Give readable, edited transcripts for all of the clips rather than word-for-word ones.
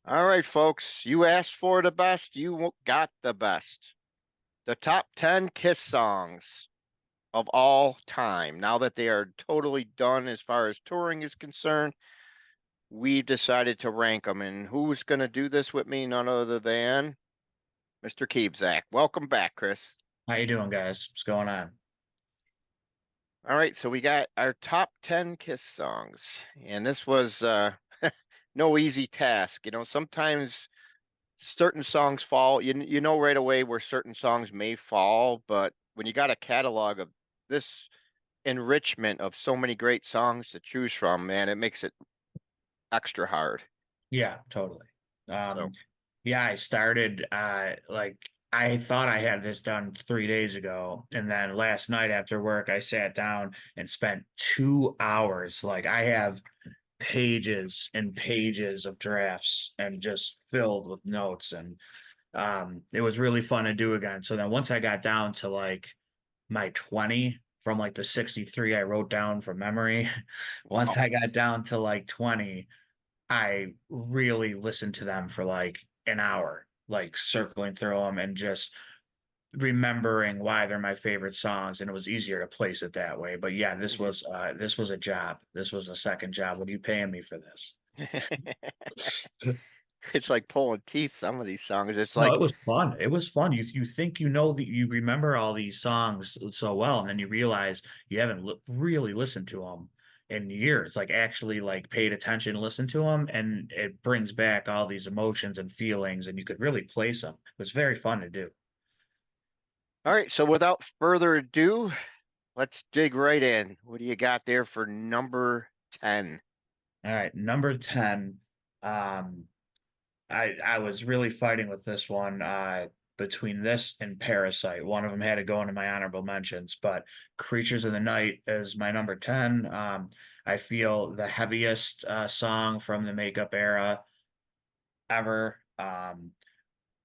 All right, folks, you asked for the best, got the best. The top 10 Kiss songs of all time. Now that they are totally done as far as touring is concerned, we decided to rank them. And who's going to do this with me? None other than Mr. Kiebzak. Welcome back, Chris. How you doing, guys? What's going on? All right, so we got our top 10 Kiss songs. And this was no easy task. Sometimes certain songs fall. You know right away where certain songs may fall, but when you got a catalog of this enrichment of so many great songs to choose from, man, it makes it extra hard. Yeah, totally. So, Um, yeah, I started I thought I had this done 3 days ago, and then last night after work I sat down and spent 2 hours. Like I have pages and pages of drafts and just filled with notes, and it was really fun to do again. So then once I got down to like my 20 from like the 63 I wrote down from memory, once wow. I got down to like 20, I really listened to them for like an hour, like circling through them and just remembering why they're my favorite songs, and it was easier to place it that way. But yeah, Mhm. this was a job. This was a second job. What are you paying me for this? It's like pulling teeth, some of these songs. It's No, it like, was fun. It was fun. You think you know that you remember all these songs so well, and then you realize you haven't really listened to them in years. Like actually, like paid attention, listened to them, and it brings back all these emotions and feelings, and you could really place them. It was very fun to do. all right, so without further ado, let's dig right in. What do you got there for number 10? All right, number 10. Um, I was really fighting with this one between this and Parasite. One of them had to go into my honorable mentions, but Creatures of the Night is my number 10. I feel the heaviest song from the makeup era ever.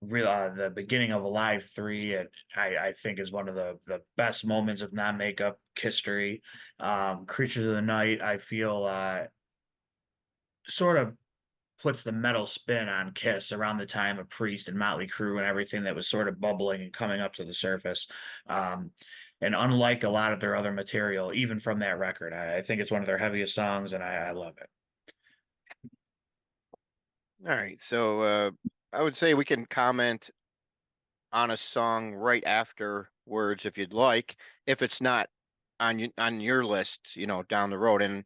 The beginning of Alive 3, I think is one of the best moments of non-makeup history. Creatures of the Night, I feel sort of puts the metal spin on Kiss around the time of Priest and Motley Crue and everything that was sort of bubbling and coming up to the surface. Um, and unlike a lot of their other material, even from that record, I think it's one of their heaviest songs, and I love it. All right, so I would say we can comment on a song right afterwards if you'd like, if it's not on your list, down the road. And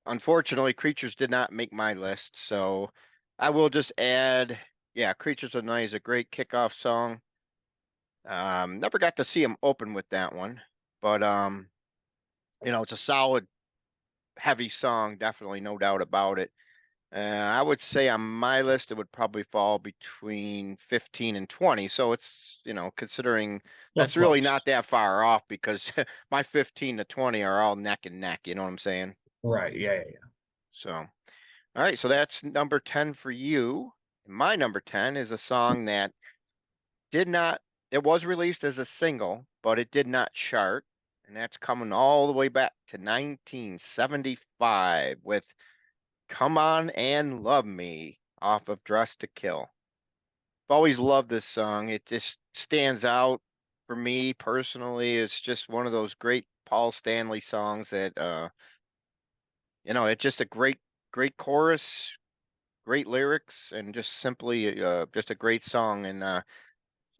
unfortunately, Creatures did not make my list, so I will just add, yeah, Creatures of the Night is a great kickoff song. Never got to see him open with that one, but it's a solid, heavy song, definitely, no doubt about it. I would say on my list, it would probably fall between 15 and 20. So it's, considering Well, that's really close. not that far off because my 15 to 20 are all neck and neck. You know what I'm saying? Right. Yeah, yeah, yeah. So, all right. So that's number 10 for you. My number 10 is a song that did not, it was released as a single, but it did not chart. And that's coming all the way back to 1975 with Come On and Love Me off of Dress to Kill. I've always loved this song. It just stands out for me personally. It's just one of those great Paul Stanley songs that it's just a great chorus, great lyrics, and just simply just a great song. And it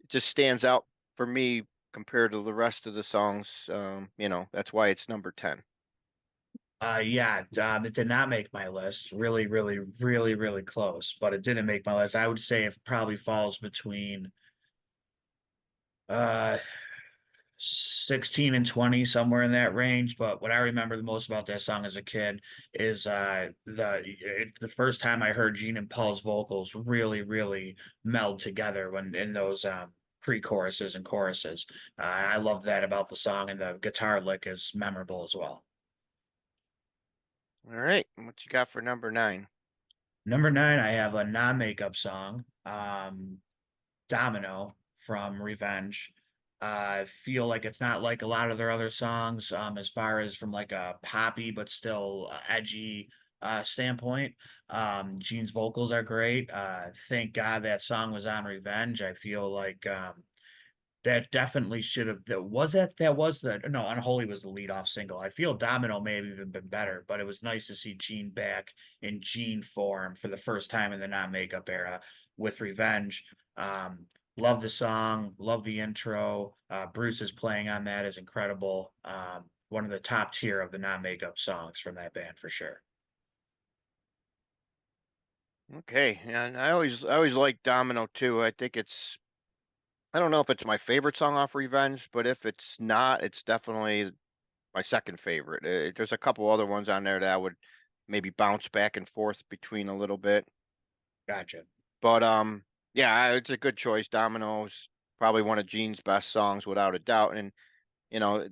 just stands out for me compared to the rest of the songs. That's why it's number 10. Yeah, it did not make my list. Really, really, really, really close, but it didn't make my list. I would say it probably falls between uh 16 and 20, somewhere in that range. But what I remember the most about that song as a kid is the first time I heard Gene and Paul's vocals really, really meld together when in those pre-choruses and choruses. I love that about the song, and the guitar lick is memorable as well. All right, what you got for number 9? Number 9, I have a non-makeup song, Domino from Revenge. I feel like it's not like a lot of their other songs, as far as from like a poppy but still edgy standpoint. Gene's vocals are great. Thank God that song was on Revenge. I feel like that definitely should have that was the no, Unholy was the lead off single. I feel Domino may have even been better, but it was nice to see Gene back in Gene form for the first time in the non-makeup era with Revenge. Love the song, love the intro. Bruce is playing on that is incredible. One of the top tier of the non-makeup songs from that band for sure. Okay, and I always like Domino too. I think I don't know if it's my favorite song off Revenge, but if it's not, it's definitely my second favorite. There's a couple other ones on there that I would maybe bounce back and forth between a little bit. Gotcha. But yeah, it's a good choice. Domino's probably one of Gene's best songs without a doubt. And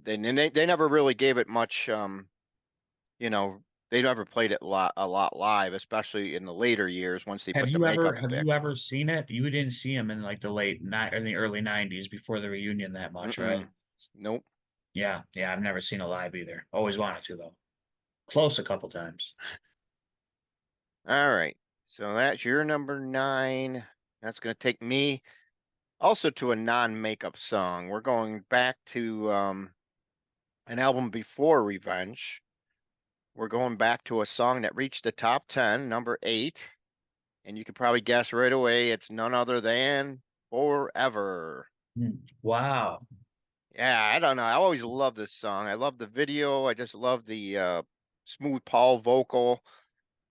they never really gave it much. You know, they never played it a lot live, especially in the later years once they put the makeup Have back you on. ever seen it? You didn't see him in like the late night or the early 90s before the reunion that much, right? Mm-mm. Nope. Yeah, yeah, I've never seen it live either. Always wanted to though. Close a couple times. All right. So that's your number nine. That's going to take me also to a non-makeup song. We're going back to an album before Revenge. We're going back to a song that reached the top 10, number eight. And you can probably guess right away it's none other than Forever. Wow. Yeah, I don't know. I always love this song. I love the video. I just love the smooth Paul vocal.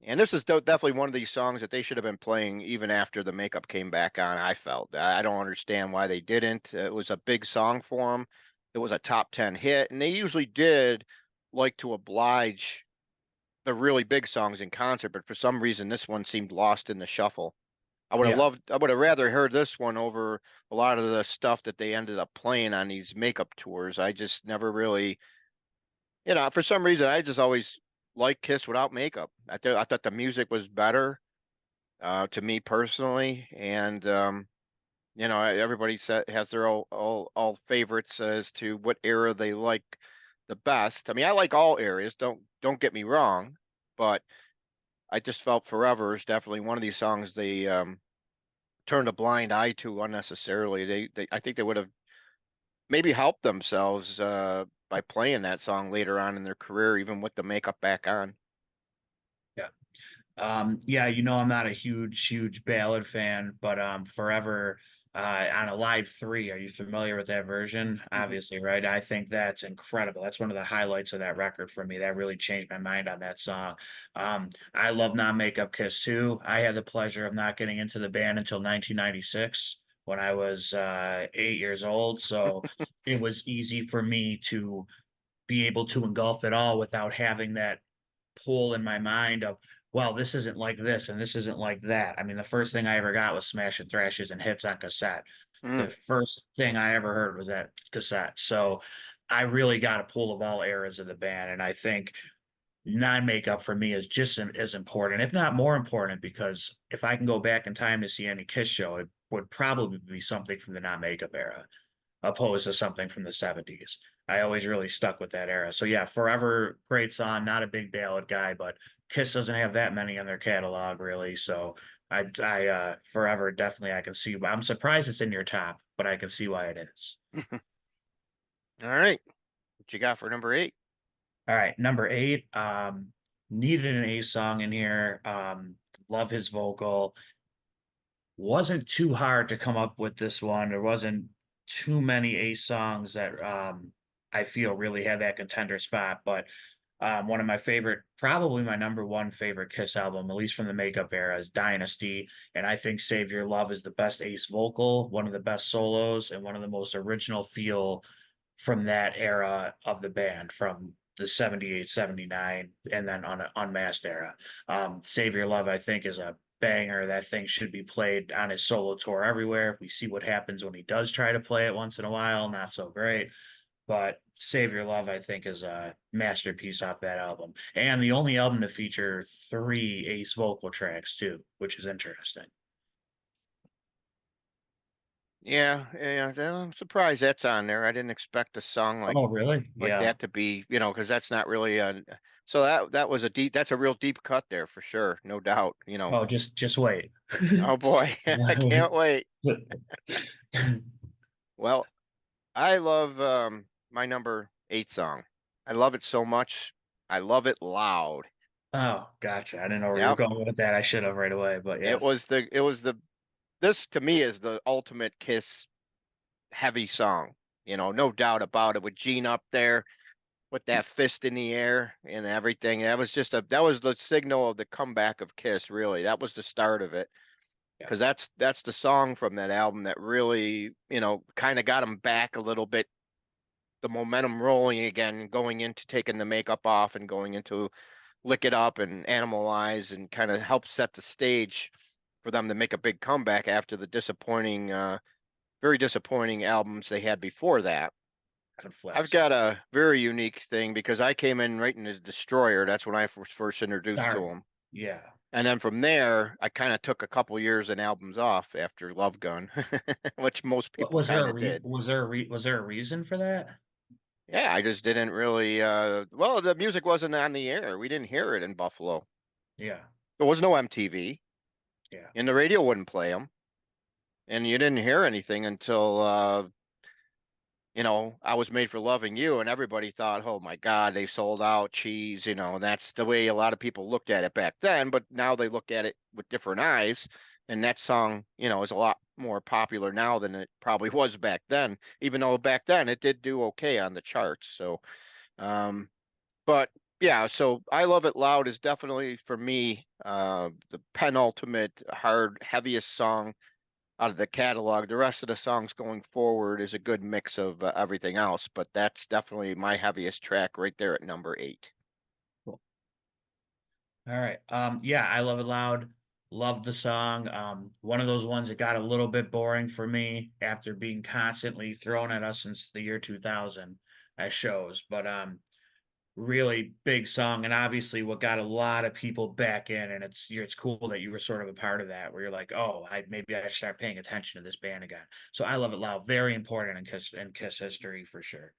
And this is definitely one of these songs that they should have been playing even after the makeup came back on. I felt I don't understand why they didn't. It was a big song for them. It was a top 10 hit, and they usually did like to oblige the really big songs in concert, but for some reason this one seemed lost in the shuffle. Yeah. I would have rather heard this one over a lot of the stuff that they ended up playing on these makeup tours. I just never really, for some reason, I just always liked Kiss without makeup. I thought the music was better, to me personally, and everybody has their all favorites as to what era they like the best. I mean, I like all eras. Don't get me wrong, but I just felt Forever is definitely one of these songs they turned a blind eye to unnecessarily. I think they would have maybe helped themselves by playing that song later on in their career, even with the makeup back on. Yeah. Yeah, I'm not a huge ballad fan, but Forever on a live three, are you familiar with that version? Mhm. Obviously, right? I think that's incredible. That's one of the highlights of that record for me. That really changed my mind on that song. I love non-makeup Kiss too. I had the pleasure of not getting into the band until 1996 when I was 8 years old. So it was easy for me to be able to engulf it all without having that pull in my mind of, well, this isn't like this and this isn't like that. I mean, the first thing I ever got was Smash and Thrashes and Hits on cassette. Mm. The first thing I ever heard was that cassette. So I really got a pull of all eras of the band. And I think non-makeup for me is just as important, if not more important, because if I can go back in time to see any Kiss show, it would probably be something from the non-makeup era opposed to something from the 70s. I always really stuck with that era. So yeah, Forever, great song. Not a big ballad guy, but Kiss doesn't have that many on their catalog really. So Forever definitely I can see. I'm surprised it's in your top, but I can see why it is. All right, what you got for number eight? All right, number eight. Needed an A song in here. Love his vocal. Wasn't too hard to come up with this one. There wasn't too many Ace songs that I feel really had that contender spot, but one of my favorite, probably my number one favorite Kiss album, at least from the makeup era, is Dynasty. And I think Save Your Love is the best Ace vocal, one of the best solos, and one of the most original feel from that era of the band, from the 78, 79, and then on Unmasked era. Save Your Love, I think, is a banger. That thing should be played on his solo tour everywhere. We see what happens when he does try to play it once in a while, not so great. But Save Your Love, I think, is a masterpiece off that album. And the only album to feature three Ace vocal tracks, too, which is interesting. Yeah, I'm surprised that's on there. I didn't expect a song Oh, really? like Yeah. that to be, because that's not really a So that was a deep, that's a real deep cut there for sure, no doubt, you know. Oh, just wait. Oh boy, I can't wait. Well, I love my number 8 song. I love it so much. I love it loud. Oh, gotcha. I didn't know where you were Yep. going with that. I should have right away, but yes. It was the this to me is the ultimate Kiss heavy song. You know, no doubt about it with Gene up there with that fist in the air and everything. That was the signal of the comeback of Kiss, really. That was the start of it. Yeah, Because that's the song from that album that really, you know, kind of got them back a little bit, the momentum rolling again, going into taking the makeup off and going into Lick It Up and Animalize, and kind of help set the stage for them to make a big comeback after the disappointing, very disappointing albums they had before that. I've conflicts. got a very unique thing because I came in right in the Destroyer. That's when I was first introduced to Sorry. them. Yeah. And then from there, I kind of took a couple years and albums off after Love Gun, which most people Was there kind a of did. was there a reason for that? Yeah, I just didn't really, well, the music wasn't on the air. We didn't hear it in Buffalo. Yeah. There was no MTV, Yeah. and the radio wouldn't play them. And you didn't hear anything until, you know, I was made for loving you, and everybody thought, oh my God, they sold out cheese, you know, and that's the way a lot of people looked at it back then, but now they look at it with different eyes, and that song, you know, is a lot more popular now than it probably was back then, even though back then it did do okay on the charts. So, um, but yeah, so I Love It Loud is definitely for me, the penultimate hard, heaviest song out of the catalog. The rest of the songs going forward is a good mix of everything else, but that's definitely my heaviest track right there at number 8. Cool. All right. Yeah, I Love It Loud. Love the song. One of those ones that got a little bit boring for me after being constantly thrown at us since the year 2000 at shows. But really big song, and obviously what got a lot of people back in, and it's cool that you were sort of a part of that, where you're like, oh, I maybe I should start paying attention to this band again. So I Love It Loud, very important in Kiss history for sure.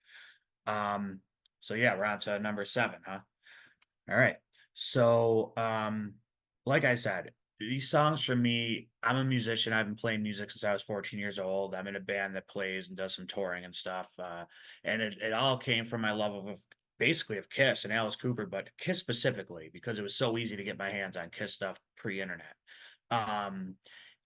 Um, so yeah, we're on to number 7, huh? All right. So, like I said, these songs for me, I'm a musician. I've been playing music since I was 14 years old. I'm in a band that plays and does some touring and stuff. And it all came from my love of basically of Kiss and Alice Cooper, but Kiss specifically, because it was so easy to get my hands on Kiss stuff pre-internet. Um,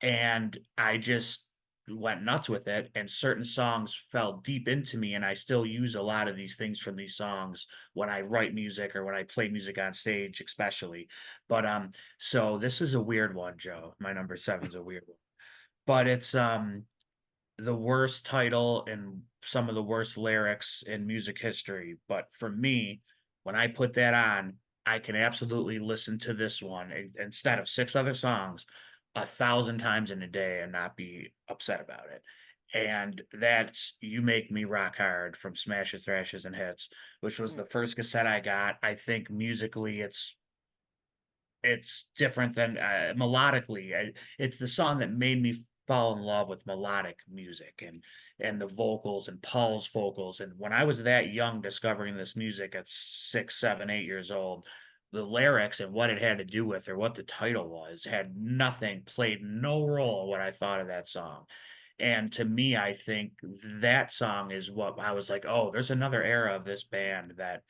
and I just went nuts with it, and certain songs fell deep into me, and I still use a lot of these things from these songs when I write music or when I play music on stage, especially. But so this is a weird one, Joe. My number 7 is a weird one, but it's the worst title and some of the worst lyrics in music history. But for me, when I put that on, I can absolutely listen to this one instead of 6 other songs 1,000 times in a day and not be upset about it. And that's You Make Me Rock Hard from Smashes, Thrashes, and Hits, which was Mm. the first cassette I got. I think musically it's different than melodically. It's the song that made me fall in love with melodic music and the vocals and Paul's vocals. And when I was that young, discovering this music at 6, 7, 8 years old, the lyrics and what it had to do with or what the title was had nothing, played no role in what I thought of that song. And to me, I think that song is what I was like, oh, there's another era of this band that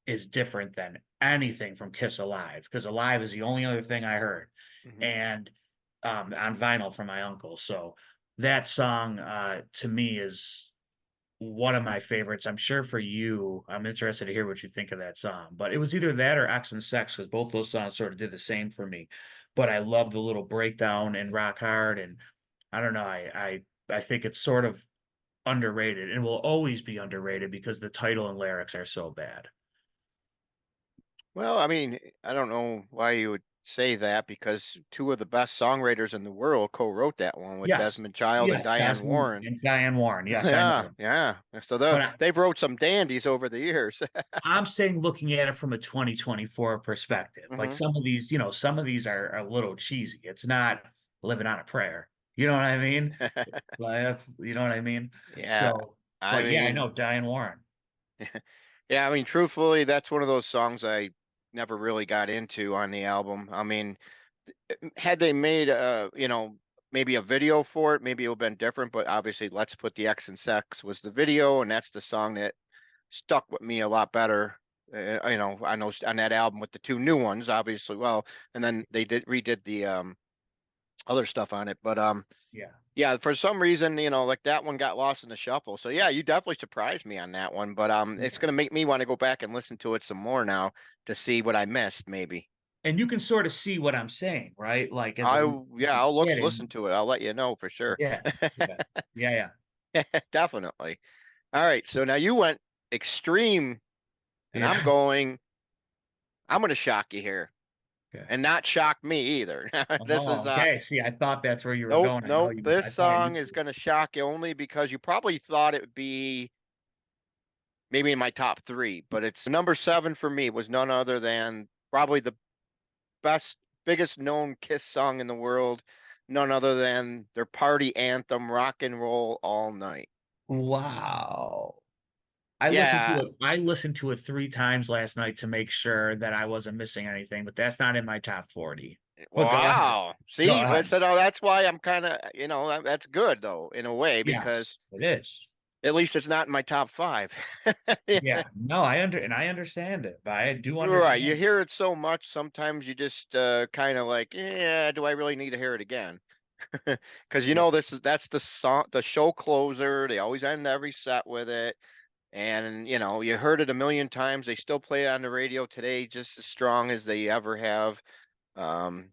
is different than anything from Kiss Alive, because Alive is the only other thing I heard, Mhm. and on vinyl from my uncle. So that song to me is one of my favorites. I'm sure for you, I'm interested to hear what you think of that song. But it was either that or X and Sex, because both those songs sort of did the same for me. But I love the little breakdown in Rock Hard, and I don't know, I think it's sort of underrated and will always be underrated because the title and lyrics are so bad. Well, I mean, I don't know why you would say that because two of the best songwriters in the world co-wrote that one with Yes. Desmond Child and Yes, Diane Desmond Warren. and Diane Warren. Yes, I Yeah, know. yeah. So But I, they've wrote some dandies over the years. I'm saying looking at it from a 2024 perspective. Like Hmm. some of these, some of these are a little cheesy. It's not living on a prayer. You know what I mean? Like, you know what I mean? Yeah, So, I but yeah, I mean, know Diane Warren. yeah, I mean, truthfully, that's one of those songs I never really got into on the album. I mean, had they made maybe a video for it, maybe it would have been different, but obviously Let's Put the X in Sex was the video, and that's the song that stuck with me a lot better. I know on that album with the two new ones, obviously, well, and then they did redid the other stuff on it. But Yeah. yeah, for some reason, like that one got lost in the shuffle. So yeah, you definitely surprised me on that one. But it's Yeah. gonna make me want to go back and listen to it some more now to see what I missed, maybe. And you can sort of see what I'm saying, right? Like as a Yeah, I'll kid listen and to it. I'll let you know for sure. yeah, yeah, yeah, yeah. Definitely. All right, so now you went extreme, and Yeah. I'm gonna shock you here, Okay. and not shock me either. This is Oh, okay. See, I thought that's where you were nope, going. I know nope. you. This I thought you. song is gonna shock you only because you probably thought it would be maybe in my top three, but it's number seven for me was none other than probably the best, biggest known Kiss song in the world, none other than their party anthem, "Rock and Roll All Night." Wow. Yeah, I listened to it 3 times last night to make sure that I wasn't missing anything, but that's not in my top 40. But go ahead. wow. Go See, I ahead. said, oh, that's why I'm kind of, that's good though, in a way, because Yes, it is. at least it's not in my top five. Yeah. No, I understand it, but I do Right. You understand. hear it so much, sometimes you just kind of like, yeah, do I really need to hear it again? Because Yeah. that's the song, the show closer. They always end every set with it. And you heard it a million times. They still play it on the radio today, just as strong as they ever have. Um,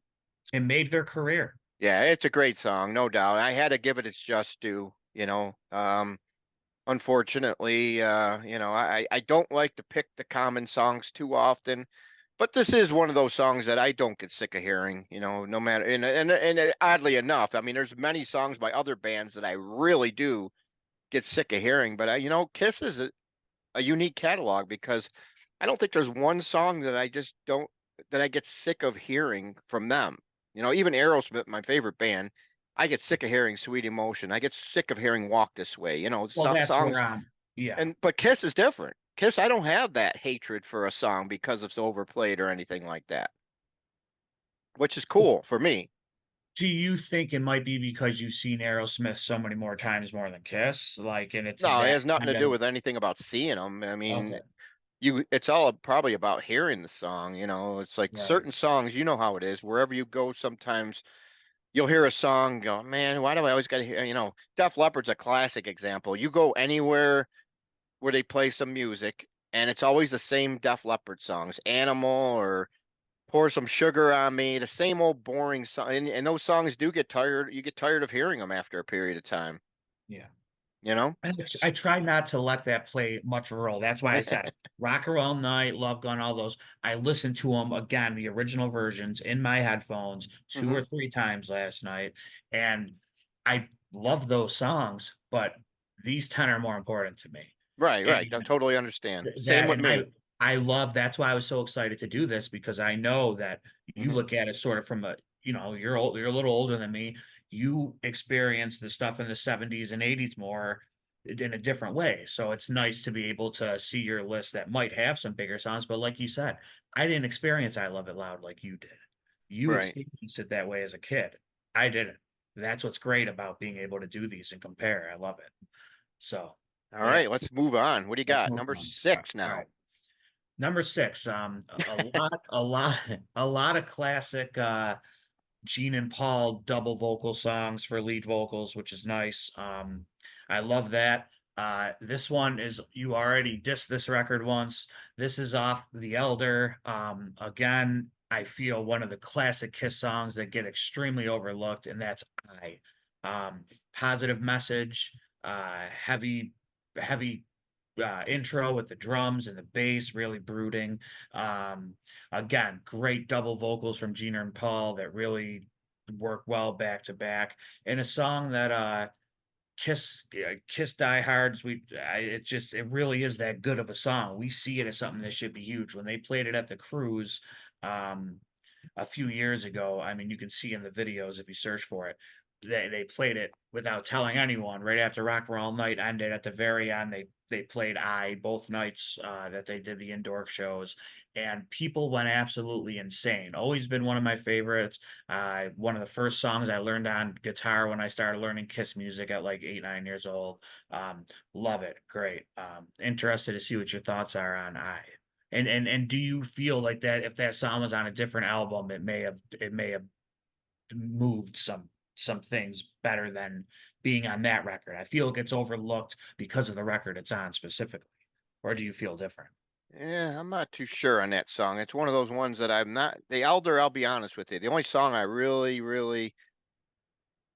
It made their career. yeah, it's a great song, no doubt. I had to give it its just due. Unfortunately, I don't like to pick the common songs too often, but this is one of those songs that I don't get sick of hearing. No matter, and oddly enough, I mean, there's many songs by other bands that I really do get sick of hearing, but Kiss is a unique catalog because I don't think there's one song that I just don't that I get sick of hearing from them. Even Aerosmith, my favorite band, I get sick of hearing Sweet Emotion. I get sick of hearing Walk This Way. Well, that's where Songs, I'm. Yeah. and but Kiss is different. Kiss, I don't have that hatred for a song because it's overplayed or anything like that, which is cool for me. Do you think it might be because you've seen Aerosmith so many more times more than Kiss? Like, and it's No, it that has nothing to kind do of with anything about seeing them. I mean, okay, it's all probably about hearing the song. It's like right. certain songs, you know how it is. Wherever you go, sometimes you'll hear a song, go, man, why do I always got to hear? Def Leppard's a classic example. You go anywhere where they play some music, and it's always the same Def Leppard songs, Animal or Pour Some Sugar on Me, the same old boring song. And those songs do get tired. You get tired of hearing them after a period of time, Yeah. you know? And I try not to let that play much of a role. That's why I said Rock and Roll Night, Love Gun, all those. I listened to them again, the original versions in my headphones two Hmm. or three times last night. And I love those songs, but these 10 are more important to me. Right, right. I And totally understand. Same that with and me. I love that's why I was so excited to do this because I know that you Hmm. look at it sort of from a you're old, you're a little older than me. You experience the stuff in the 70s and 80s more in a different way. So it's nice to be able to see your list that might have some bigger songs, but like you said, I didn't experience I Love It Loud like you did. You Right. experienced it that way as a kid. I didn't. That's what's great about being able to do these and compare. I love it. So, All yeah, right, let's move on. What do you let's got? move Number on. six All now. right. Number six, a lot of classic Gene and Paul double vocal songs for lead vocals, which is nice. I love that. This one is you already dissed this record once. This is off The Elder. Again, I feel one of the classic Kiss songs that get extremely overlooked, and that's I. Positive message, heavy intro with the drums and the bass really brooding. Um, Again, great double vocals from Gina and Paul that really work well back to back. And a song that Kiss diehards it really is that good of a song. We see it as something that should be huge. When they played it at the cruise um a few years ago, I mean you can see in the videos if you search for it. They played it without telling anyone right after Rock and Roll Night ended. At the very end they played I both nights that they did the indoor shows, and people went absolutely insane. Always been one of my favorites. One of the first songs I learned on guitar when I started learning Kiss music at like 8, 9 years old. Love it. Great. Interested to see what your thoughts are on I. And do you feel like that if that song was on a different album, it may have moved some things better than being on that record? I feel it gets overlooked because of the record it's on specifically. Or do you feel different? Yeah, I'm not too sure on that song. It's one of those ones that I'm not the Elder, I'll be honest with you. The only song I really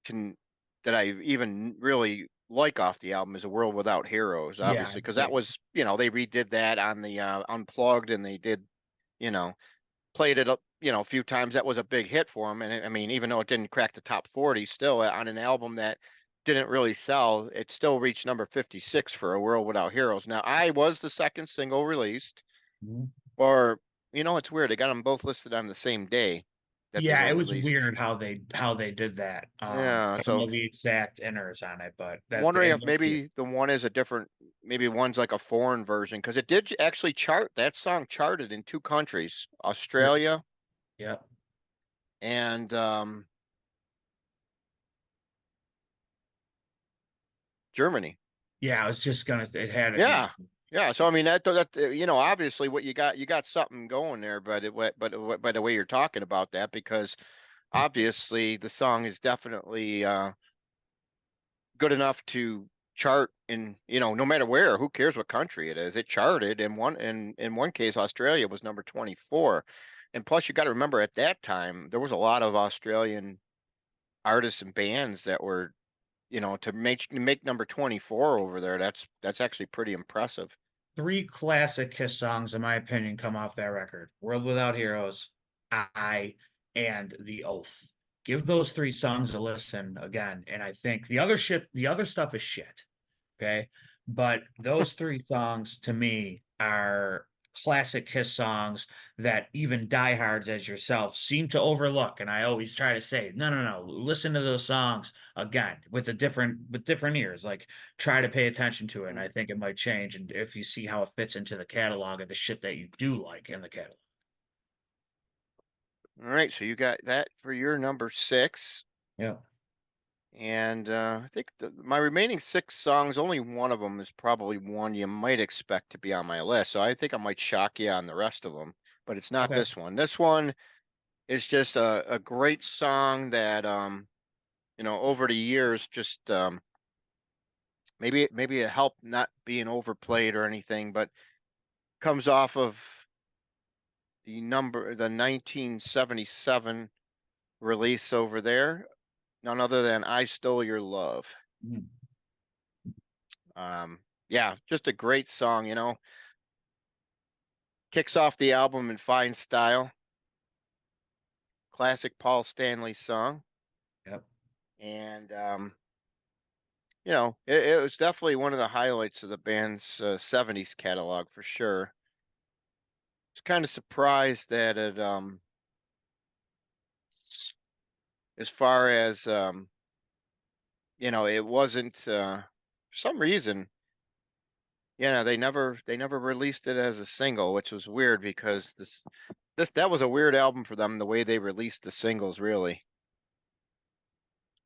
can that I even really like off the album is A World Without Heroes, Yeah, I obviously, because that agree. was, they redid that on the Unplugged, and they did, you know, played it up, a few times. That was a big hit for him. And I mean, even though it didn't crack the top 40, still on an album that didn't really sell, it still reached number 56 for A World Without Heroes. Now, I was the second single released, Mhm. or, it's weird. They got them both listed on the same day that they Yeah, were it was released. weird how they did that. Yeah. I don't So know the exact inners on it, but that wondering it if must be maybe the one is a different, maybe one's like a foreign version, because it did actually chart. That song charted in two countries, really. Australia Yep. and Germany. Yeah, I was just gonna it had to be. Yeah. Yeah. So I mean obviously what you got something going there, but by the way you're talking about that, because obviously the song is definitely good enough to chart in, no matter where. Who cares what country it is? It charted in one case. Australia was number 24. And plus you got to remember, at that time there was a lot of Australian artists and bands that were, to make number 24 over there. That's actually pretty impressive. Three classic Kiss songs, in my opinion, come off that record: "World Without Heroes," "I," and "The Oath." Give those three songs a listen again, and I think the other stuff is shit. Okay, but those three songs to me are classic Kiss songs that even diehards as yourself seem to overlook. And I always try to say, no, no, no, listen to those songs again with different ears. Like, try to pay attention to it, and I think it might change. And if you see how it fits into the catalog of the shit that you do like in the catalog. All right, so you got that for your number six. Yeah. And I think my remaining six songs, only one of them is probably one you might expect to be on my list. So I think I might shock you on the rest of them, but it's not Okay. this one. This one is just a great song that, over the years, just maybe it helped not being overplayed or anything, but comes off of the 1977 release over there, none other than I Stole Your Love. Mhm. Yeah, just a great song, kicks off the album in fine style. Classic Paul Stanley song. Yep. And, it was definitely one of the highlights of the band's 70s catalog for sure. Was kind of surprised that as far as, it wasn't, for some reason, they never released it as a single, which was weird, because that was a weird album for them, the way they released the singles, really.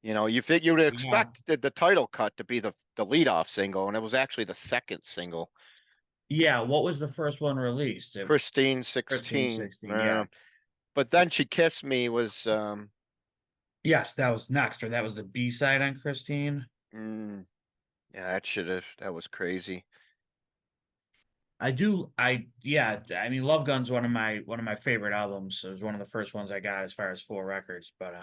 You would Yeah. expect the title cut to be the lead off single, and it was actually the second single, Yeah. What was the first one released? Christine 13, 16. 16. Yeah. But then She Kissed Me was, Yes, that was next, or that was the B side on Christine. mm, yeah, that was crazy. Yeah, I mean, Love Gun's one of my favorite albums. It was one of the first ones I got as far as full records. But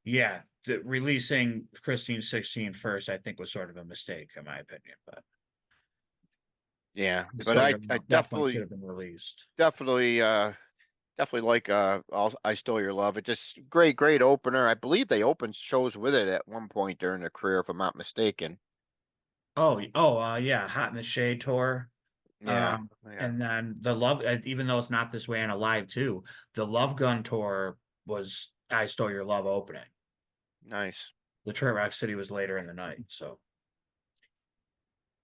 yeah, releasing Christine 16 first, I think, was sort of a mistake in my opinion. But Yeah, I but Still I Your I Love definitely should definitely have been released. definitely definitely like I Stole Your Love. It just great opener. I believe they opened shows with it at one point during their career, if I'm not mistaken. Yeah, Hot in the Shade tour. Yeah, yeah, And then the Love, even though it's not this way on a live too, the Love Gun tour was I Stole Your Love opening. nice. Detroit Rock City was later in the night, so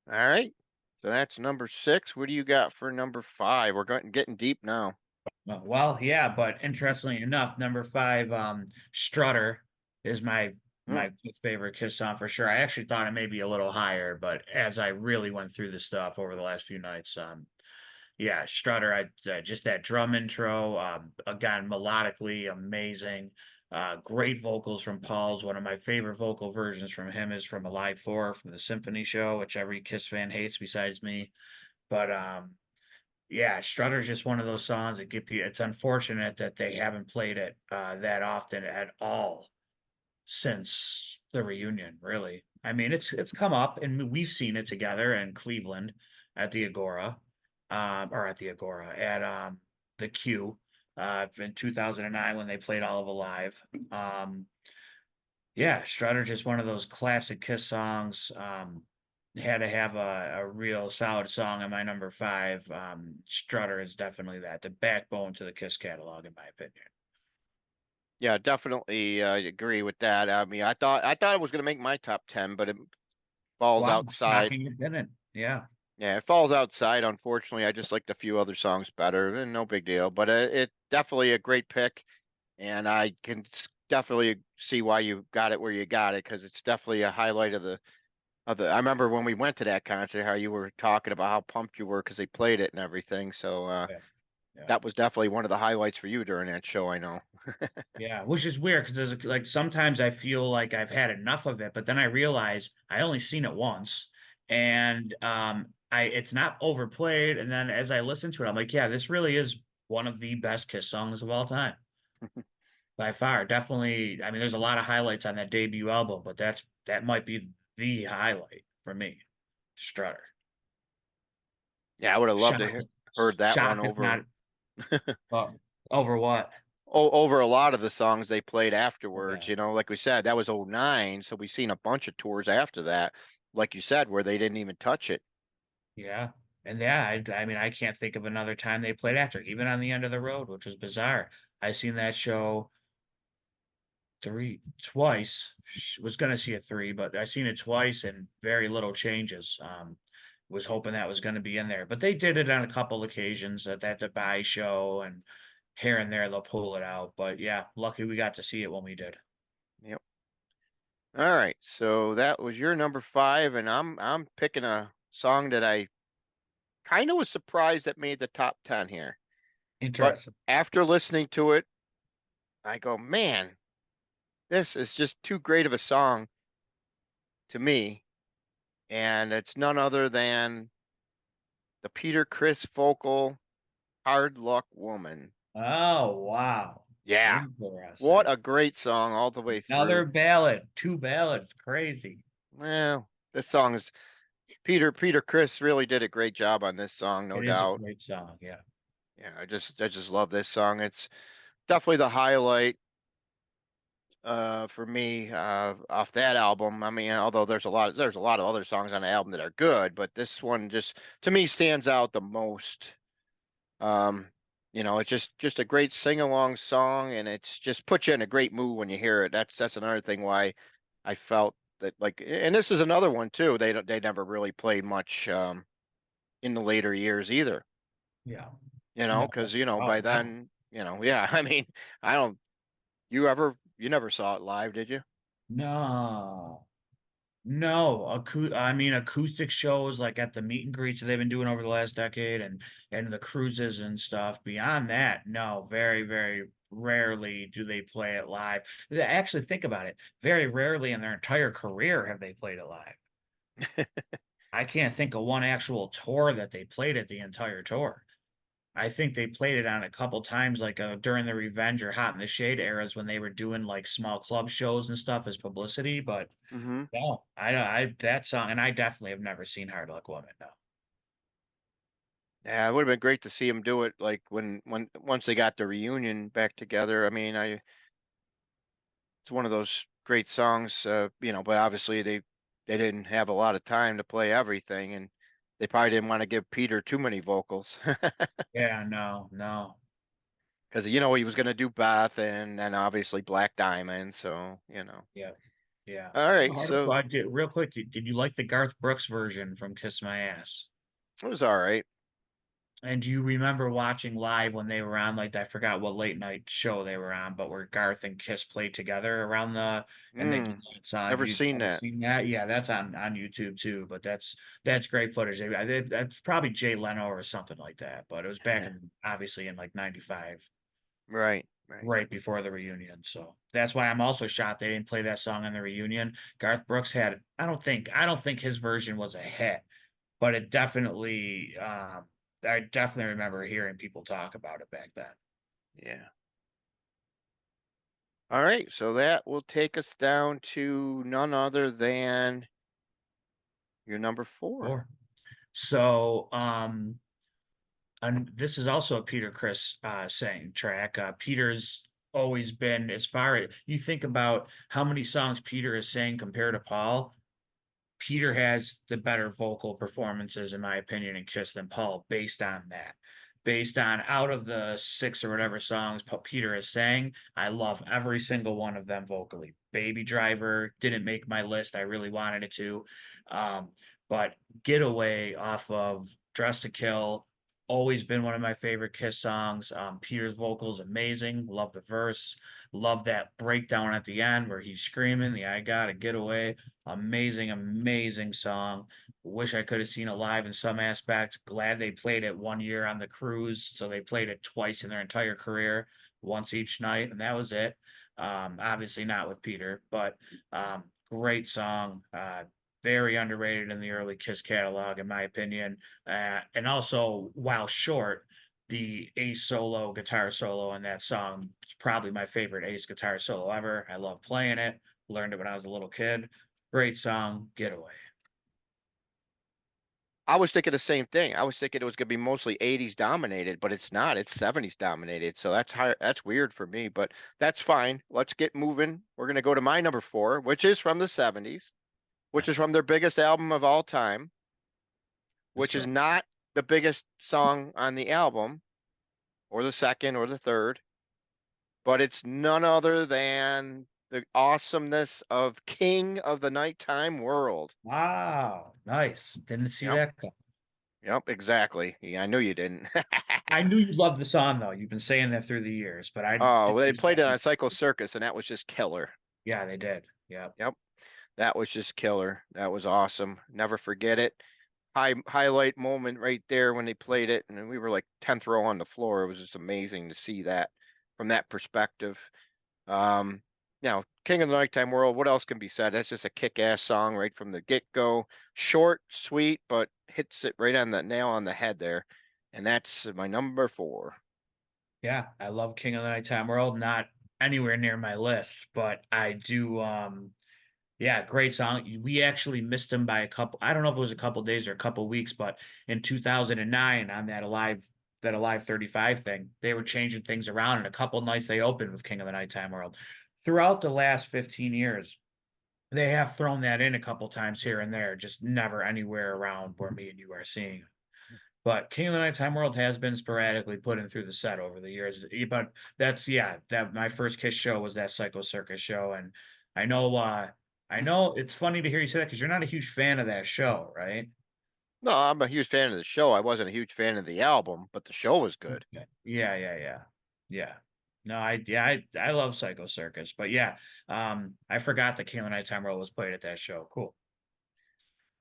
All right. So that's number 6. What do you got for number 5? We're getting deep now. Well, yeah, but interestingly enough, number five, Strutter is Mm. my fifth favorite Kiss song for sure. I actually thought it may be a little higher, but as I really went through the stuff over the last few nights, yeah, Strutter, just that drum intro, again, melodically amazing. Great vocals from Paul's. One of my favorite vocal versions from him is from Alive 4 from the Symphony Show, which every Kiss fan hates besides me. But yeah, Strutter's just one of those songs that get you. It's unfortunate that they haven't played it that often at all since the reunion, really. I mean, it's come up and we've seen it together in Cleveland at the Agora, or at the Agora, at the Q in 2009 when they played all of Alive. Yeah, Strutter's just one of those classic Kiss songs. Had to have a real solid song on my number five. Strutter is definitely that, the backbone to the Kiss catalog, in my opinion. Yeah, definitely agree with that. I mean, I thought it was going to make my top 10, but it falls Wow, outside. shocking it didn't. Yeah, Yeah, it falls outside. Unfortunately, I just liked a few other songs better, and no big deal. But it definitely a great pick, and I can definitely see why you got it where you got it because it's definitely a highlight of the. I remember when we went to that concert, how you were talking about how pumped you were because they played it and everything. So yeah, yeah. that was definitely one of the highlights for you during that show. I know. Yeah, which is weird because there's like sometimes I feel like I've had enough of it, but then I realize I only seen it once, and I it's not overplayed. And then as I listen to it, I'm like, yeah, this really is one of the best Kiss songs of all time by far. Definitely. I mean, there's a lot of highlights on that debut album, but that might be the highlight for me. Strutter. Yeah, I would have loved to Shocked, heard that one shocked if over not over what? over a lot of the songs they played afterwards. Yeah. You know, like we said, that was '09, so we've seen a bunch of tours after that, like you said, where they didn't even touch it. Yeah. And yeah, I mean, I can't think of another time they played after, even on the end of the road, which was bizarre. I seen that show twice. Was gonna see it three, but I seen it twice and very little changes. Was hoping that was gonna be in there. But they did it on a couple occasions at that Dubai show and here and there they'll pull it out. But yeah, lucky we got to see it when we did. Yep. All right, so that was your number 5, and I'm picking a song that I kind of was surprised that made the top 10 here. But Interesting. after listening to it, I go, man, this is just too great of a song to me, and it's none other than the Peter Chris vocal "Hard Luck Woman." Oh, wow. Yeah. What Interesting. a great song all the way Another through. ballad, two ballads, crazy. Well, this song is Peter Chris really did a great job on this song, no It is a doubt. great song, yeah. Yeah, I just love this song. It's definitely the highlight for me off that album. I mean, although there's a lot of other songs on the album that are good, but this one just to me stands out the most. Um, it's just a great sing-along song, and it's just puts you in a great mood when you hear it. That's another thing why I felt that like, and this is another one too. They never really played much in the later years either. Yeah. No. Because Oh, by no. then, yeah. I mean, I don't. You never saw it live, did you? No. No. I mean, acoustic shows like at the meet and greets that they've been doing over the last decade and the cruises and stuff. Beyond that, no, very, very rarely do they play it live. Actually, think about it. Very rarely in their entire career have they played it live. I can't think of one actual tour that they played it the entire tour. I think they played it on a couple times, like during the Revenge or Hot in the Shade eras when they were doing like small club shows and stuff as publicity. But Hmm. no, I that song, and I definitely have never seen Hard Luck Woman. No. Yeah, it would have been great to see them do it like when once they got the reunion back together. I mean, I it's one of those great songs, but obviously they didn't have a lot of time to play everything, and they probably didn't want to give Peter too many vocals Yeah, no, no. because he was going to do Beth and obviously Black Diamond. So Yeah, yeah. all right, Hard, so real quick, did you like the Garth Brooks version from Kiss My Ass? It was all right. And do you remember watching live when they were on, like, I forgot what late night show they were on, but where Garth and Kiss played together around and they did Mm, that song. never You seen ever that. seen that? Yeah, that's on YouTube too, but that's great footage. That's probably Jay Leno or something like that, but it was back in, obviously in like 95, Right, right. right before the reunion. So that's why I'm also shocked they didn't play that song on the reunion. Garth Brooks had, I don't think his version was a hit, but it definitely, I definitely remember hearing people talk about it back then. Yeah. All right, so that will take us down to none other than your number four. Sure. So, and this is also a Peter Chris saying track. Peter's always been, as far as you think about how many songs Peter is saying compared to Paul, Peter has the better vocal performances, in my opinion, in Kiss than Paul, based on that. Based on out of the six or whatever songs Peter is saying, I love every single one of them vocally. Baby Driver didn't make my list. I really wanted it to. Um, but Getaway off of Dress to Kill, always been one of my favorite Kiss songs. Peter's vocals amazing. Love the verse. Love that breakdown at the end where he's screaming, the I Gotta Get Away. Amazing, amazing song. Wish I could have seen it live in some aspects. Glad they played it one year on the cruise. So they played it twice in their entire career, once each night, and that was it. Obviously not with Peter, but great song. Very underrated in the early Kiss catalog, in my opinion. And also, while short, the Ace solo, guitar solo in that song is probably my favorite Ace guitar solo ever. I love playing it. Learned it when I was a little kid. Great song, Getaway. I was thinking the same thing. I was thinking it was going to be mostly 80s dominated, but it's not. It's 70s dominated. So that's high, that's weird for me, but that's fine. Let's get moving. We're going to go to my number four, which is from the 70s, which is from their biggest album of all time, which is Sure. not the biggest song on the album or the second or the third, but it's none other than the awesomeness of King of the Nighttime World. Wow, nice. Didn't see Yep. that coming. Yep, exactly. Yeah, I knew you didn't. I knew you loved the song though. You've been saying that through the years, but I Oh, well, didn't they know played it that on you. Psycho Circus, and that was just killer. Yeah, they did. Yeah. Yep, that was just killer. That was awesome. Never forget it. Highlight moment right there when they played it, and we were like 10th row on the floor. It was just amazing to see that from that perspective. Um, King of the Nighttime World, what else can be said? That's just a kick-ass song right from the get-go. Short, sweet, but hits it right on the nail on the head there. And that's my number four. Yeah, I love King of the Nighttime World. Not anywhere near my list, but I do. Yeah, great song. We actually missed him by a couple. I don't know if it was a couple days or a couple weeks, but in 2009 on that Alive 35 thing, they were changing things around, and a couple nights they opened with King of the Nighttime World. Throughout the last 15 years, they have thrown that in a couple times here and there, just never anywhere around where me and you are seeing. But King of the Nighttime World has been sporadically put in through the set over the years. But that's, yeah, that my first Kiss show was that Psycho Circus show, and I know uh I know it's funny to hear you say that because you're not a huge fan of that show, right? No, I'm a huge fan of the show. I wasn't a huge fan of the album, but the show was good. Yeah, yeah, yeah, yeah. Yeah. No, I love Psycho Circus, but yeah, I forgot that King of the Nighttime World was played at that show. Cool.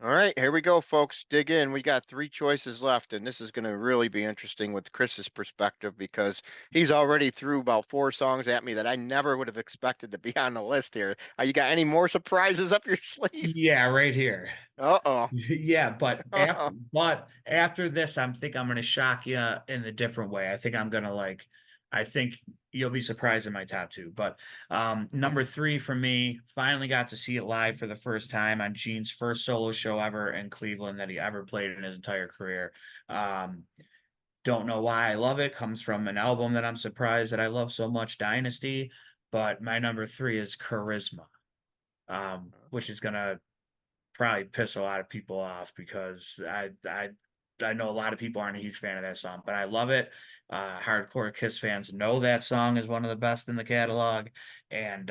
All right, here we go, folks. Dig in. We got three choices left, and this is going to really be interesting with Chris's perspective because he's already threw about four songs at me that I never would have expected to be on the list here. You got any more surprises up your sleeve? Yeah, right here. Uh-oh. Yeah, but Uh-oh. after this, I'm gonna shock you in a different way. I think you'll be surprised in my top two. But number three for me, finally got to see it live for the first time on Gene's first solo show ever in Cleveland that he ever played in his entire career. Um, don't know why I love it. Comes from an album that I'm surprised that I love so much, Dynasty. But my number three is Charisma, which is gonna probably piss a lot of people off because I know a lot of people aren't a huge fan of that song, but I love it. Hardcore Kiss fans know that song is one of the best in the catalog, and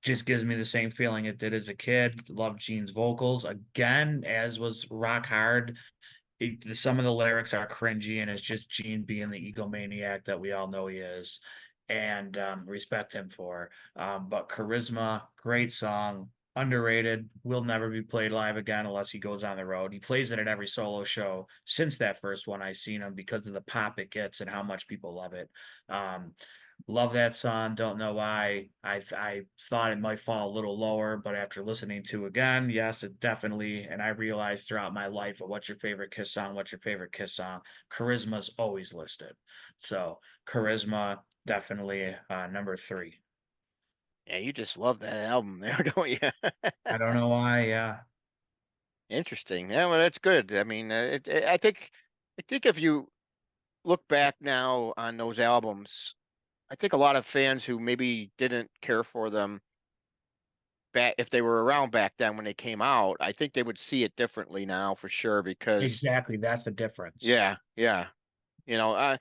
just gives me the same feeling it did as a kid. Loved Gene's vocals again, as was Rock Hard. some of the lyrics are cringy, and it's just Gene being the egomaniac that we all know he is, and respect him for. But Charisma, great song, underrated, will never be played live again unless he goes on the road. He plays it at every solo show since that first one I've seen him because of the pop it gets and how much people love it. Um, Love that song. Don't know why. I thought it might fall a little lower, but after listening to again, yes, it definitely. And I realized throughout my life, what's your favorite Kiss song? What's your favorite Kiss song? Charisma's always listed. So Charisma definitely number three. Yeah, you just love that album there, don't you? I don't know why. Yeah, Interesting. Yeah, well, that's good. I mean, I think if you look back now on those albums, I think a lot of fans who maybe didn't care for them back if they were around back then when they came out, I think they would see it differently now for sure because exactly. That's the difference. yeah, yeah. You know, I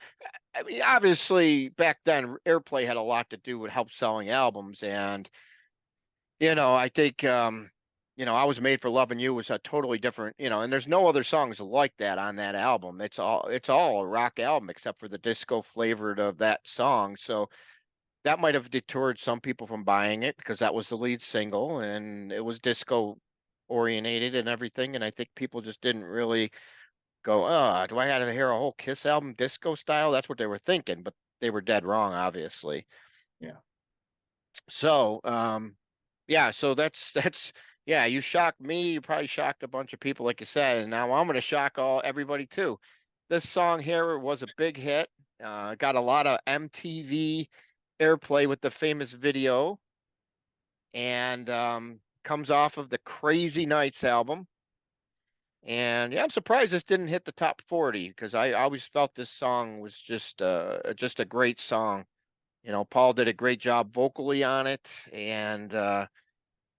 mean, obviously back then airplay had a lot to do with help selling albums, and I think I was made for loving you was a totally different, and there's no other songs like that on that album. It's all a rock album except for the disco flavored of that song. So that might have deterred some people from buying it because that was the lead single and it was disco orientated and everything. And I think people just didn't really go, do I have to hear a whole Kiss album disco style? That's what they were thinking, but they were dead wrong, obviously. Yeah. So, yeah, so that's yeah, you shocked me, you probably shocked a bunch of people, like you said, and now I'm gonna shock all everybody too. This song here was a big hit, got a lot of MTV airplay with the famous video, and comes off of the Crazy Nights album. And yeah, I'm surprised this didn't hit the top 40 because I always felt this song was just a great song. Paul did a great job vocally on it, and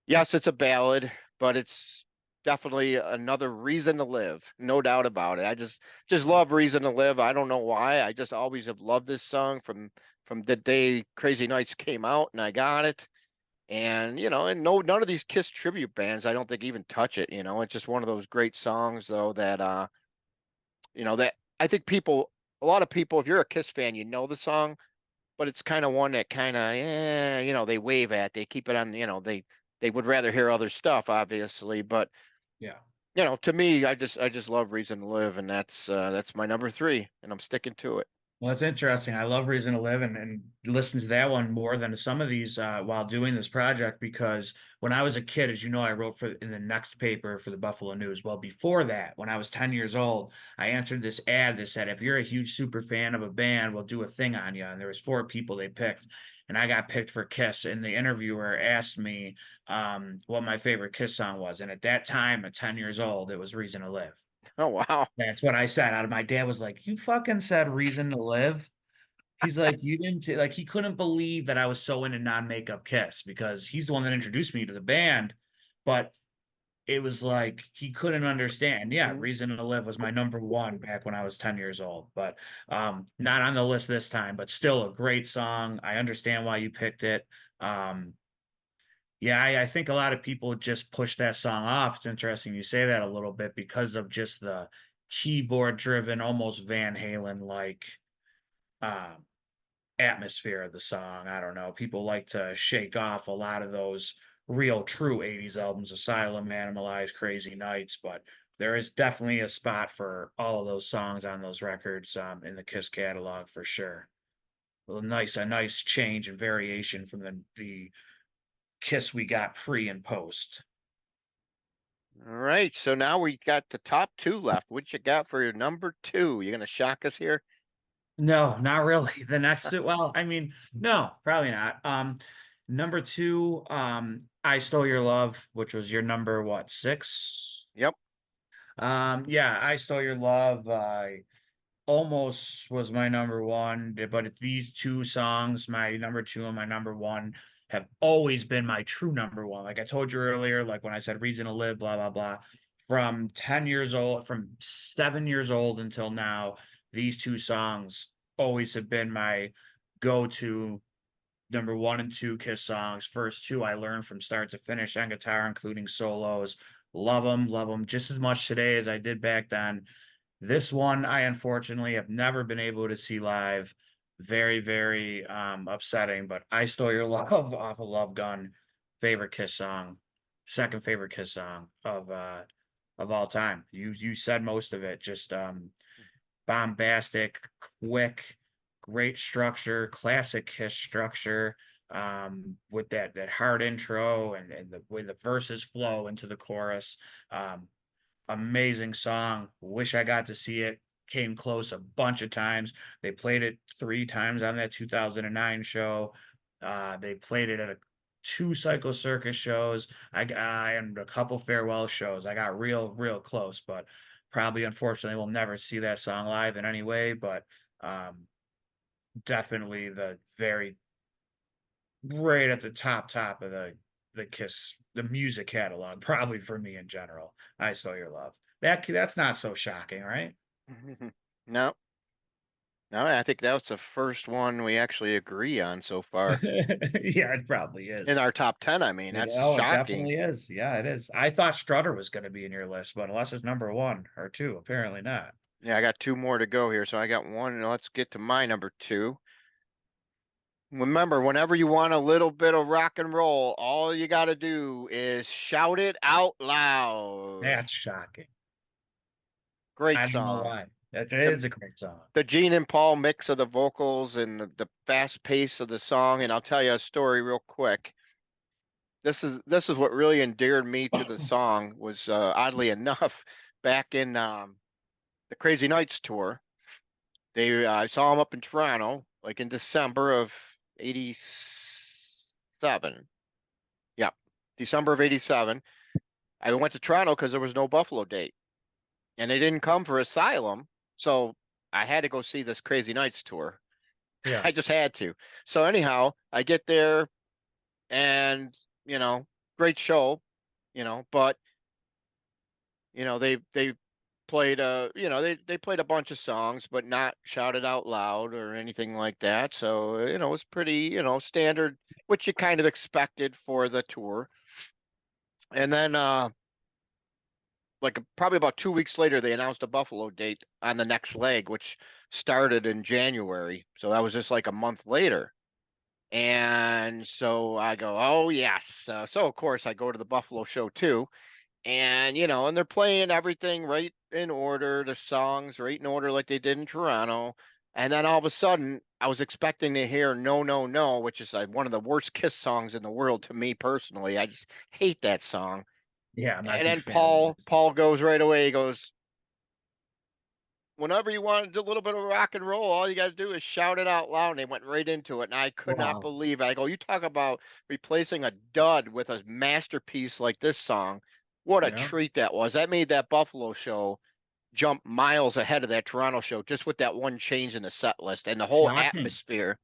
yes, it's a ballad, but it's definitely another reason to live, no doubt about it. I just love Reason to Live. I don't know why. I just always have loved this song from the day Crazy Nights came out, and I got it. And and no, none of these Kiss tribute bands, I don't think even touch it. It's just one of those great songs, though, that I think a lot of people, if you're a Kiss fan, you know the song, but it's kind of one that kind of, they wave at. They keep it on, they would rather hear other stuff, obviously. But Yeah. to me, I just love Reason to Live, and that's my number three, and I'm sticking to it. Well, it's interesting. I love Reason to Live and listen to that one more than some of these while doing this project because when I was a kid, as you know, I wrote for in the next paper for the Buffalo News. Well, before that, when I was 10 years old, I answered this ad that said, if you're a huge super fan of a band, we'll do a thing on you. And there was four people they picked, and I got picked for Kiss. And the interviewer asked me what my favorite Kiss song was. And at that time, at 10 years old, it was Reason to Live. Oh wow. That's what I said. Out of my dad was like, "You fucking said Reason to Live." He's like, "You didn't like." He couldn't believe that I was so into non-makeup Kiss because he's the one that introduced me to the band. But it was like he couldn't understand. Yeah, Reason to Live was my number one back when I was 10 years old, but not on the list this time. But still a great song. I understand why you picked it. Um, yeah, I think a lot of people just push that song off. It's interesting you say that a little bit because of just the keyboard driven, almost Van Halen like um, atmosphere of the song. I don't know. People like to shake off a lot of those real true 80s albums, Asylum, Animalize, Crazy Nights, but there is definitely a spot for all of those songs on those records in the Kiss catalog for sure. A nice change and variation from the Kiss we got pre and post. All right, so now we got the top two left. What you got for your number two? You're gonna shock us here? No, not really. The next, well, I mean, no, probably not. Number two, I Stole Your Love, which was your number, what, six? Yep. Yeah, I Stole Your Love, almost was my number one, but these two songs, my number two and my number one, have always been my true number one. Like I told you earlier, like when I said Reason to Live, blah, blah, blah. From 10 years old, from 7 years old until now, these two songs always have been my go-to number one and two Kiss songs. First two I learned from start to finish on guitar, including solos. Love them just as much today as I did back then. This one, I unfortunately have never been able to see live. Very, very upsetting, but I Stole Your Love off of Love Gun, favorite Kiss song, second favorite Kiss song of all time. You said most of it, just bombastic, quick, great structure, classic Kiss structure, with that hard intro and the way the verses flow into the chorus. Um, Amazing song. Wish I got to see it. Came close a bunch of times. They played it 3 times on that 2009 show. They played it at 2 Cycle Circus shows. And a couple farewell shows. I got real, real close, but probably unfortunately will never see that song live in any way. But um, definitely the very right at the top of the Kiss the music catalog, probably for me in general. I Stole Your Love. That's not so shocking, right? No, no, I think that was the first one we actually agree on so far Yeah, it probably in is. our top 10. I mean, that's Yeah, oh, it shocking. definitely is. Yeah, it is. I thought Strutter was going to be in your list, but unless it's number one or two, apparently not. Yeah, I got two more to go here. So I got one. And let's get to my number two. Remember, whenever you want a little bit of rock and roll, all you got to do is shout it out loud. That's shocking. Great I don't know song. why. That The is a great song. the Gene and Paul mix of the vocals and the fast pace of the song. And I'll tell you a story real quick. This is what really endeared me to the song was oddly enough back in the Crazy Nights tour. They I saw them up in Toronto like in December of '87. Yeah, December of '87. I went to Toronto because there was no Buffalo date, and they didn't come for Asylum, so I had to go see this Crazy Nights tour. Yeah. I just had to. So anyhow, I get there, and you know, great show, but they played they played a bunch of songs, but not shouted out loud or anything like that. So it was pretty standard, which you kind of expected for the tour. And then like probably about 2 weeks later, they announced a Buffalo date on the next leg, which started in January. So that was just like a month later. And so I go, oh yes. So of course I go to the Buffalo show too. And and they're playing everything right in order, the songs right in order like they did in Toronto. And then all of a sudden, I was expecting to hear "No, No, No," which is one of the worst Kiss songs in the world to me personally. I just hate that song. Yeah, I'm not a And huge then fan of Paul that. Paul goes right away. He goes, "Whenever you want to do a little bit of rock and roll, all you got to do is shout it out loud." And they went right into it, and I could not Wow. believe it. I go, "You talk about replacing a dud with a masterpiece like this song. What a Yeah. treat that was. That made that Buffalo show jump miles ahead of that Toronto show just with that one change in the set list and the whole Shocking. atmosphere."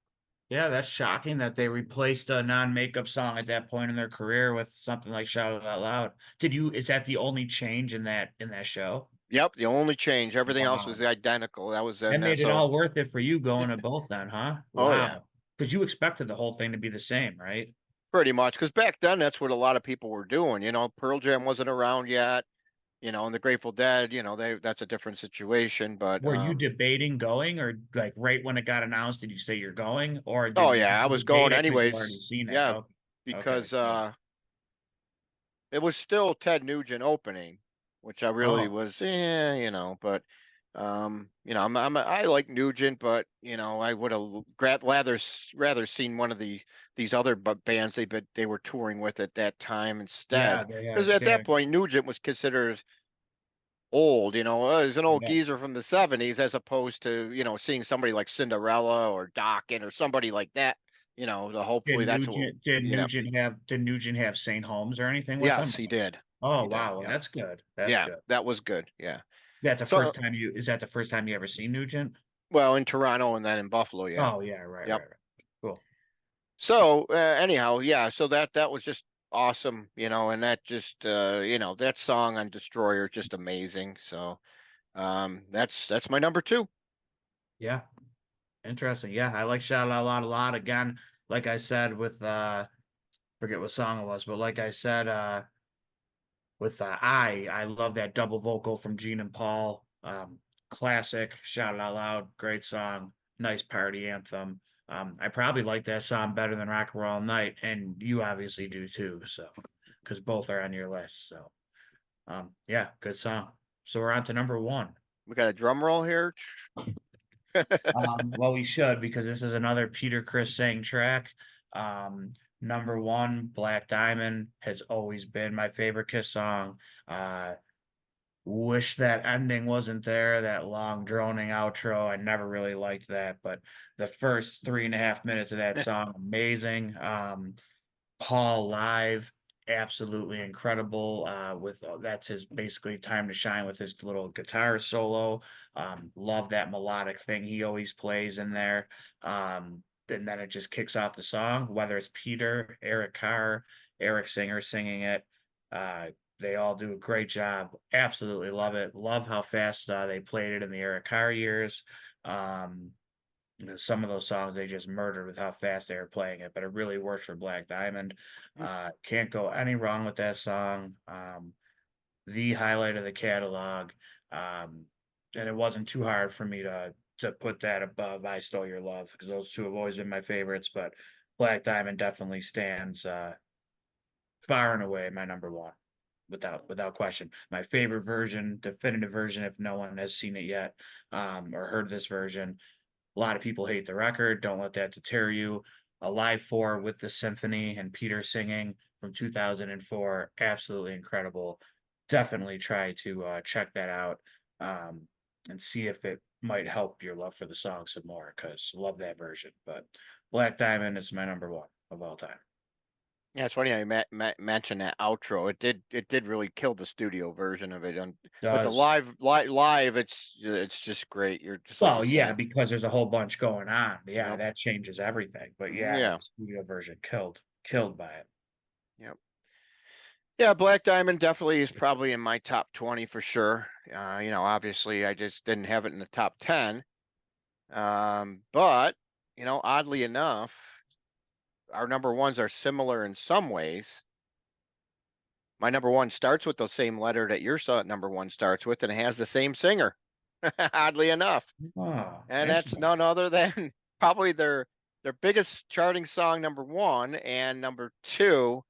Yeah, that's shocking that they replaced a non-makeup song at that point in their career with something like Shout It Out Loud. Is that the only change in that show? Yep, the only change. Everything else was Wow. identical. That was That in there. made it So, all worth it for you going to both then, huh? oh yeah, Wow. Because you expected the whole thing to be the same, right? pretty much. Because back then, that's what a lot of people were doing. Pearl Jam wasn't around yet. And the Grateful Dead. That's a different situation. But Were you debating going or like right when it got announced, did you say you're going? Or oh did yeah, I you was debate going it because you already anyways. seen it? Yeah, Oh, okay. because Yeah. it was still Ted Nugent opening, which I really Oh, was, but I like Nugent, but I would have rather seen one of these other bands they were touring with at that time yeah, instead, because at that point Nugent was considered old, he's an old yeah. geezer from the '70s as opposed to seeing somebody like Cinderella or Dokken or somebody like that, hopefully that's what. Yeah, Did Nugent have St. Holmes or anything with yes, him? he did. Oh, He did. wow. Well, Yep. that's good. That's Yeah, good. that was good. Yeah. Is So, that the first time you ever seen Nugent? well, in Toronto and then in Buffalo, yeah. Oh, yeah, right, Yep. right, right. Cool. So, anyhow, yeah, so that was just awesome, and that just that song on Destroyer just amazing. So, that's my number two. Yeah, interesting. Yeah, I like Shout It Out Loud a lot. Again, like I said with forget what song it was, but like I said, with I love that double vocal from Gene and Paul. classic, shout it out loud, great song, nice party anthem. I probably like that song better than Rock and Roll All Night, and you obviously do too, so because both are on your list. So yeah, good song. So we're on to number one. We got a drum roll here. Well, we should because this is another Peter Chris sang track. Number one, Black Diamond has always been my favorite Kiss song. Uh, Wish that ending wasn't there, that long droning outro. I never really liked that, but the first 3.5 minutes of that song, amazing. Paul live, absolutely incredible. With that's his basically time to shine with his little guitar solo. Love that melodic thing he always plays in there. And then it just kicks off the song, whether it's Peter, Eric Carr, Eric Singer singing it. Uh, they all do a great job. Absolutely love it. Love how fast they played it in the Eric Carr years. Um, some of those songs they just murdered with how fast they were playing it, but it really works for Black Diamond. Can't go any wrong with that song. The highlight of the catalog. Um, and it wasn't too hard for me to put that above I Stole Your Love because those two have always been my favorites, but Black Diamond definitely stands far and away my number one. Without question. My favorite version, definitive version, if no one has seen it yet, or heard this version, a lot of people hate the record. Don't let that deter you. Alive 4 with the symphony and Peter singing from 2004. Absolutely incredible. Definitely try to check that out and see if it might help your love for the song some more because love that version. But Black Diamond is my number one of all time. Yeah, it's funny how you mentioned that outro. It did really kill the studio version of it, but the Does live, it's just great. You're just like you well, yeah, said. because there's a whole bunch going on. Yeah, Yep. that changes everything. But yeah, Yeah. the studio version killed by it. Yep. Yeah, Black Diamond definitely is probably in my top 20 for sure. Obviously I just didn't have it in the top 10. But oddly enough, our number ones are similar in some ways. My number one starts with the same letter that your number one starts with, and it has the same singer, oddly enough. Oh, And that's interesting. none other than probably their biggest charting song, number one, and number two.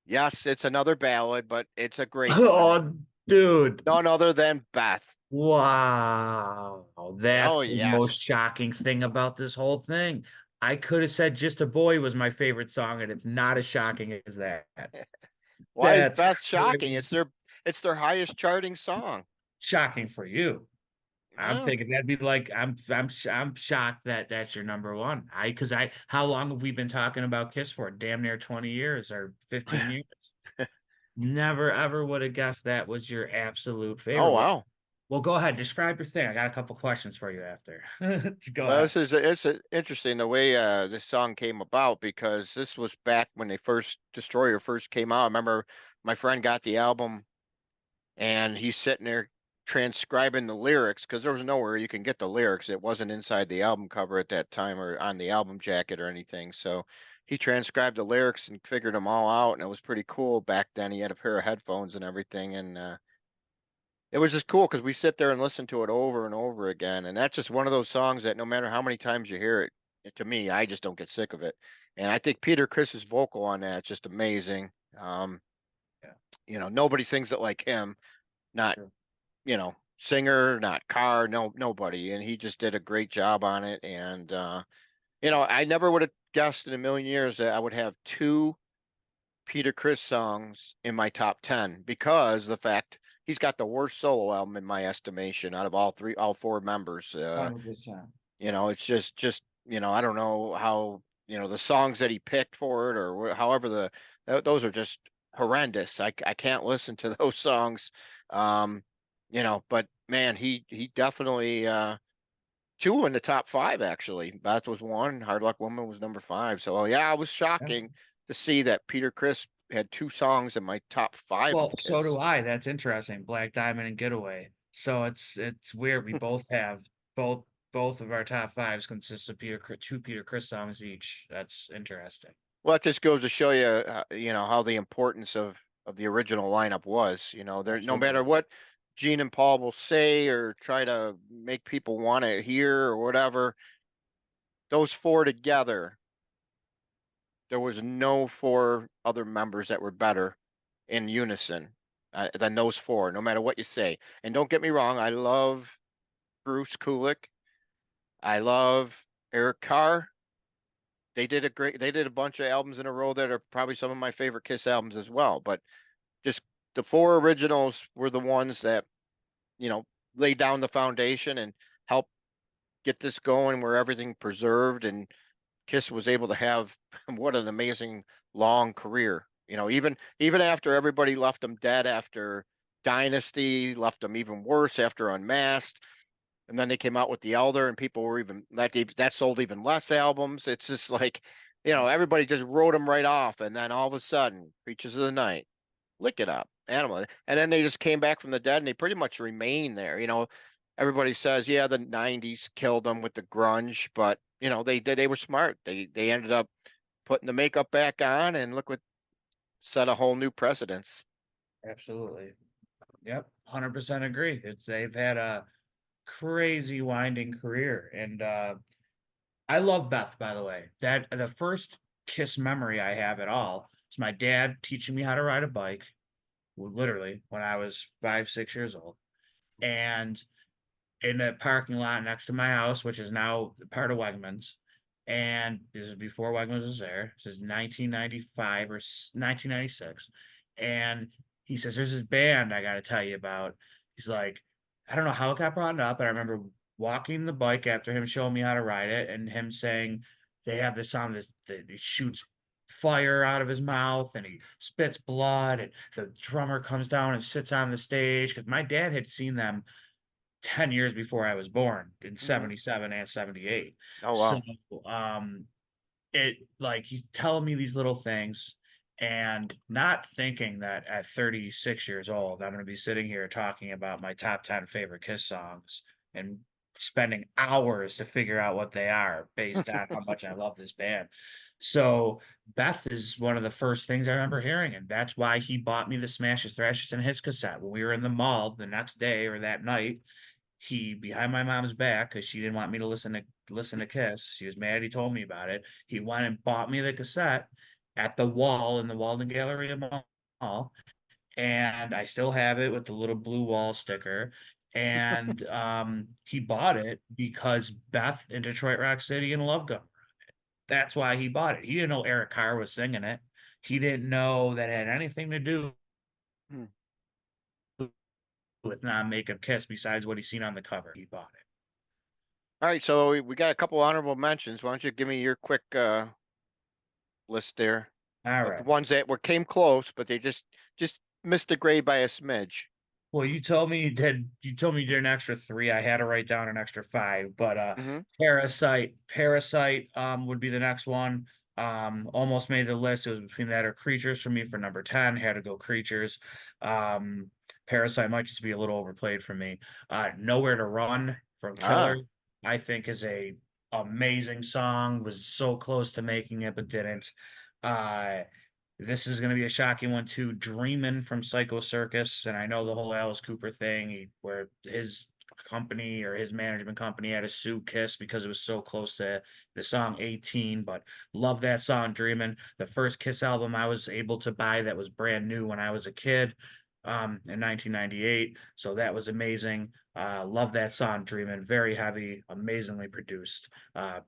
Yes, it's another ballad, but it's a great one. Oh, dude. None other than Beth. Wow. Oh That's the most yes. shocking thing about this whole thing. I could have said Just a Boy was my favorite song, and it's not as shocking as that. Why is That's Beth shocking? crazy. It's their highest charting song. Shocking for you. I'm Well, thinking that'd be like I'm shocked that that's your number one. I because I how long have we been talking about Kiss for? Damn near 20 years or 15 years. Never ever would have guessed that was your absolute oh favorite. wow. Well, go ahead. Describe your thing. I got a couple questions for you after. Go Well, ahead. it's interesting the way this song came about because this was back when they first Destroyer first came out. I remember my friend got the album and he's sitting there transcribing the lyrics because there was nowhere you can get the lyrics. It wasn't inside the album cover at that time or on the album jacket or anything. So he transcribed the lyrics and figured them all out, and it was pretty cool back then. He had a pair of headphones and everything, and it was just cool because we sit there and listen to it over and over again. And that's just one of those songs that no matter how many times you hear it, to me, I just don't get sick of it. And I think Peter Chris's vocal on that is just amazing. Yeah, Nobody sings it like him. Not, sure. singer, not Carr, no, nobody. And he just did a great job on it. And, I never would have guessed in a million years that I would have two Peter Chris songs in my top 10 because the fact he's got the worst solo album in my estimation out of all four members. 100%. It's just, I don't know how, the songs that he picked for it or however those are just horrendous. I can't listen to those songs. Um, but man, he definitely, two in the top five actually. Beth was one. Hard Luck Woman was number five. So yeah, it was Yeah. shocking to see that Peter Chris had two songs in my top five of Well, so Kiss. do I. That's interesting. Black Diamond and Getaway. So it's weird. We both have both both of our top fives consist of two Peter Chris songs each. That's interesting. Well, it just goes to show you, how the importance of the original lineup was. There, no matter Absolutely. what Gene and Paul will say or try to make people want to hear or whatever, those four together, there was no four other members that were better in unison than those four, no matter what you say. And don't get me wrong, I love Bruce Kulick. I love Eric Carr. They did a bunch of albums in a row that are probably some of my favorite Kiss albums as well. But just the four originals were the ones that, you know, laid down the foundation and helped get this going where everything preserved and Kiss was able to have what an amazing long career. You know, even after everybody left them dead after Dynasty, left them even worse after Unmasked, and then they came out with The Elder, and people were even that sold even less albums. It's just like, you know, Yeah, everybody just wrote them right off, and then all of a sudden, Creatures of the Night, Lick It Up, Animal, and then they just came back from the dead, and they pretty much remain there. You know, everybody says, yeah, the '90s killed them with the grunge, but you know, they were smart. They ended up putting the makeup back on, and look what set a whole new precedence. absolutely. Yep, 100% agree. They've had a crazy winding career, and I love Beth, by the way. That the first Kiss memory I have at all is my dad teaching me how to ride a bike, well, literally when I was 5, 6 years old, and in a parking lot next to my house, which is now part of Wegmans. And this is before Wegmans was there. This is 1995 or 1996. And he says, "There's this band I got to tell you about." He's like, I don't know how it got brought up, but I remember walking the bike after him showing me how to ride it and him saying they have this song that he shoots fire out of his mouth and he spits blood and the drummer comes down and sits on the stage because my dad had seen them 10 years before I was born in Hmm. 77 and 78. Oh So wow. um it like he's telling me these little things and not thinking that at 36 years old I'm going to be sitting here talking about my top 10 favorite Kiss songs and spending hours to figure out what they are based on how much I love this band. So Beth is one of the first things I remember hearing, and that's why he bought me the Smashes, Thrashes, and Hits cassette when we were in the mall the next day or that night. He behind my mom's back because she didn't want me to listen to Kiss. She was mad he told me about it. He went and bought me the cassette at the wall in the Walden Galleria Mall, and I still have it with the little blue wall sticker. And he bought it because Beth in Detroit Rock City and Love Gun. That's why he bought it. He didn't know Eric Carr was singing it. He didn't know that it had anything to do Hmm. with not making Kiss besides what he's seen on the cover. He bought it. All right, so we got a couple honorable mentions. Why don't you give me your quick list there All of the right. ones that were came close, but they just missed the grade by a smidge. Well, you told me you did an extra three. I had to write down an extra five, but Hmm. Parasite would be the next one. Almost made the list. It was between that or Creatures for me for number 10. Had to go Creatures. Um, Parasite might just be a little overplayed for me. Nowhere to Run from Killer, Ah, I think is a amazing song. Was so close to making it, but didn't. Uh this is going to be a shocking one too. Dreamin' from Psycho Circus, and I know the whole Alice Cooper thing, where his company or his management company had to sue Kiss because it was so close to the song 18. But love that song, Dreamin'. The first Kiss album I was able to buy that was brand new when I was a kid, in 1998. So that was amazing. Love that song, Dreamin'. Very heavy, amazingly produced.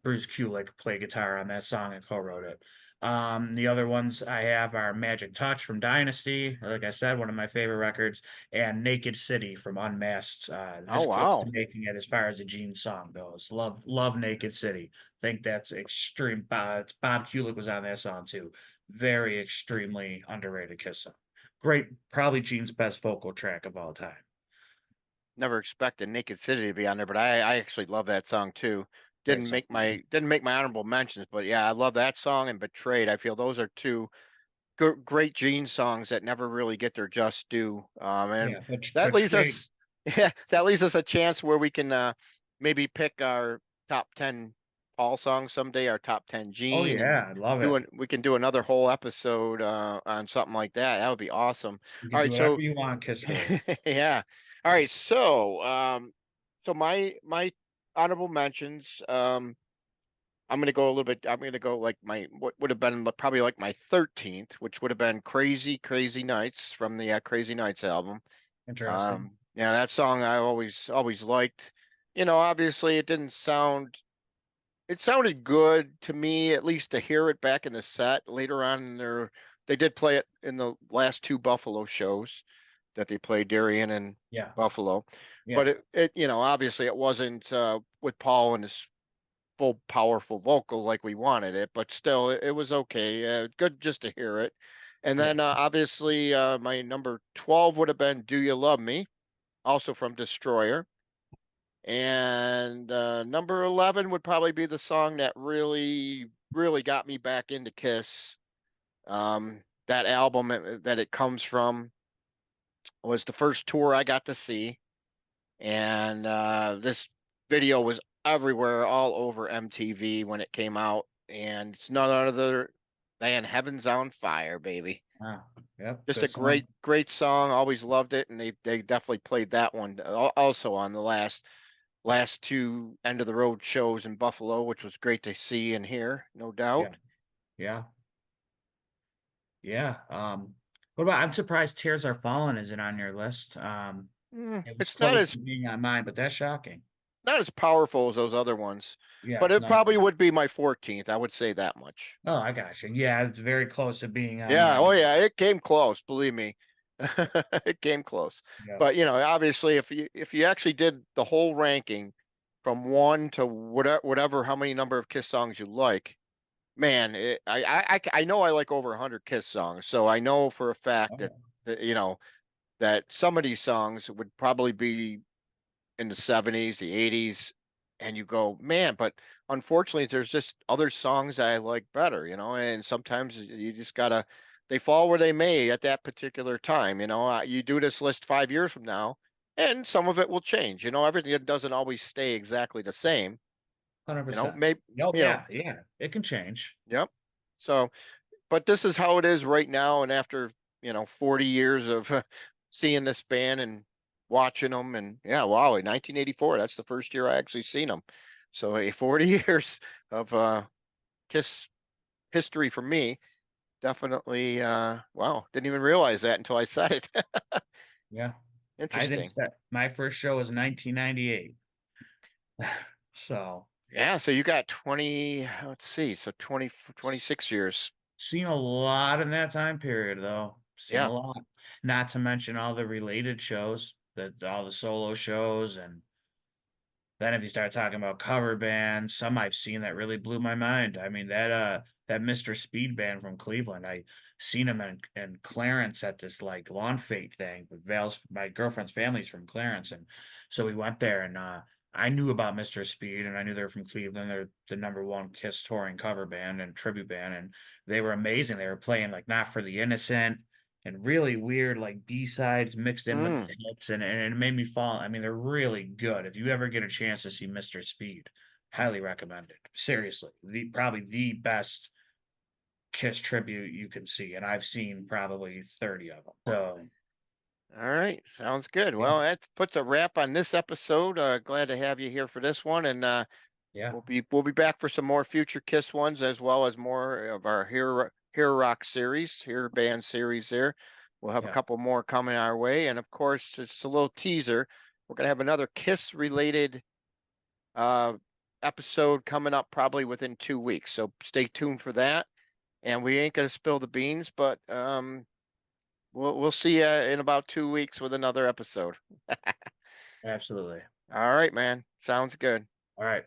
Bruce Kulick played guitar on that song and co-wrote it. The other ones I have are Magic Touch from Dynasty, like I said, one of my favorite records, and Naked City from Unmasked. oh This close to wow. making it as far as a Gene song goes. Love Naked City. Think that's extreme. Bob Kulick was on that song too. Very extremely underrated Kiss song. Great, probably Gene's best vocal track of all time. Never expected Naked City to be on there, but I actually love that song too. Great song. Didn't make my honorable mentions, but yeah, I love that song and Betrayed. I feel those are two great Gene songs that never really get their just due. And Yeah, but that leaves Betrayed. us, yeah, that leaves us a chance where we can maybe pick our top 10 Paul songs someday, our top 10 Oh Gene, and yeah, I love it. we can do another whole episode on something like that. That would be awesome. You All can do right, whatever so you want, Kiss related. yeah. All right, so my honorable mentions, I'm gonna go a little bit. I'm gonna go like my what would have been probably like my 13th, which would have been "Crazy Crazy Nights" from the Crazy Nights album. Interesting. Yeah, that song I always liked. You know, obviously it sounded good to me, at least to hear it back in the set. Later on in they did play it in the last two Buffalo shows that they played, Darien and Yeah, Buffalo. yeah, But you know, obviously it wasn't with Paul and his full powerful vocal like we wanted it, but still it was okay. Good just to hear it. And yeah. then obviously my number 12 would have been "Do You Love Me," also from Destroyer. And number 11 would probably be the song that really got me back into Kiss. That album that it comes from was the first tour I got to see. And this video was everywhere, all over MTV when it came out. And it's none other than "Heaven's on Fire," baby. Wow. Yep, Just a good song. great song. Always loved it. And they definitely played that one also on the last two end of the road shows in Buffalo, which was great to see and hear, no Yeah, doubt. yeah, yeah. What about, I'm surprised Tears Are Falling isn't on your list. It was It's close to being on mine, but that's shocking. not as powerful as those other ones, Yeah, but it no. probably would be my 14th. I would say that much. Oh, I got you. Yeah, it's very close to being on Yeah, oh mine. yeah, it came close, believe me. It came close. Yeah. But you know, obviously if you actually did the whole ranking from one to whatever how many number of Kiss songs you like, man, I know I like over 100 Kiss songs, so I know for a fact Oh, that you know that some of these songs would probably be in the 70s, the 80s, and you go, man, but unfortunately, there's just other songs I like better, you know, and sometimes you just gotta, they fall where they may at that particular time, you know. You do this list 5 years from now, and some of it will change, you know, everything doesn't always stay exactly the same, you know, 100%. maybe, Oh, you know, yeah, yeah. It can change. yep. So, but this is how it is right now. And after, you know, 40 years of seeing this band and watching them, and yeah, wow, in 1984, that's the first year I actually seen them. So, 40 years of Kiss history for me. Definitely, wow, didn't even realize that until I said it. Yeah. I think Interesting. that my first show was 1998. So, Yeah, so you got 20, let's see, so 26 years. seen a lot in that time period, though. Seen a Yeah. lot. Not to mention all the related shows, all the solo shows, and then if you start talking about cover bands, some I've seen that really blew my mind. I mean that Mr. Speed band from Cleveland. I seen him in Clarence at this like lawn fete thing with my girlfriend's family's from Clarence, and so we went there, and I knew about Mr. Speed, and I knew they're from Cleveland. They're the number one Kiss touring cover band and tribute band, and they were amazing. They were playing like Not for the Innocent and really weird like B-sides mixed in with Mm. the hits, and it made me fall. I mean, they're really good. If you ever get a chance to see Mr. Speed, highly recommend it. Seriously, the probably the best Kiss tribute you can see, and I've seen probably 30 of them. So, All right, sounds good. yeah, Well, that puts a wrap on this episode. Glad to have you here for this one, and yeah, we'll be back for some more future Kiss ones, as well as more of our Hero Rock series, Hero Band series. There, we'll have a yeah, couple more coming our way, and of course, just a little teaser. We're gonna have another Kiss related uh, episode coming up probably within 2 weeks. So stay tuned for that. And we ain't gonna spill the beans, but we'll see you in about 2 weeks with another episode. absolutely. All right, man. Sounds good. All right.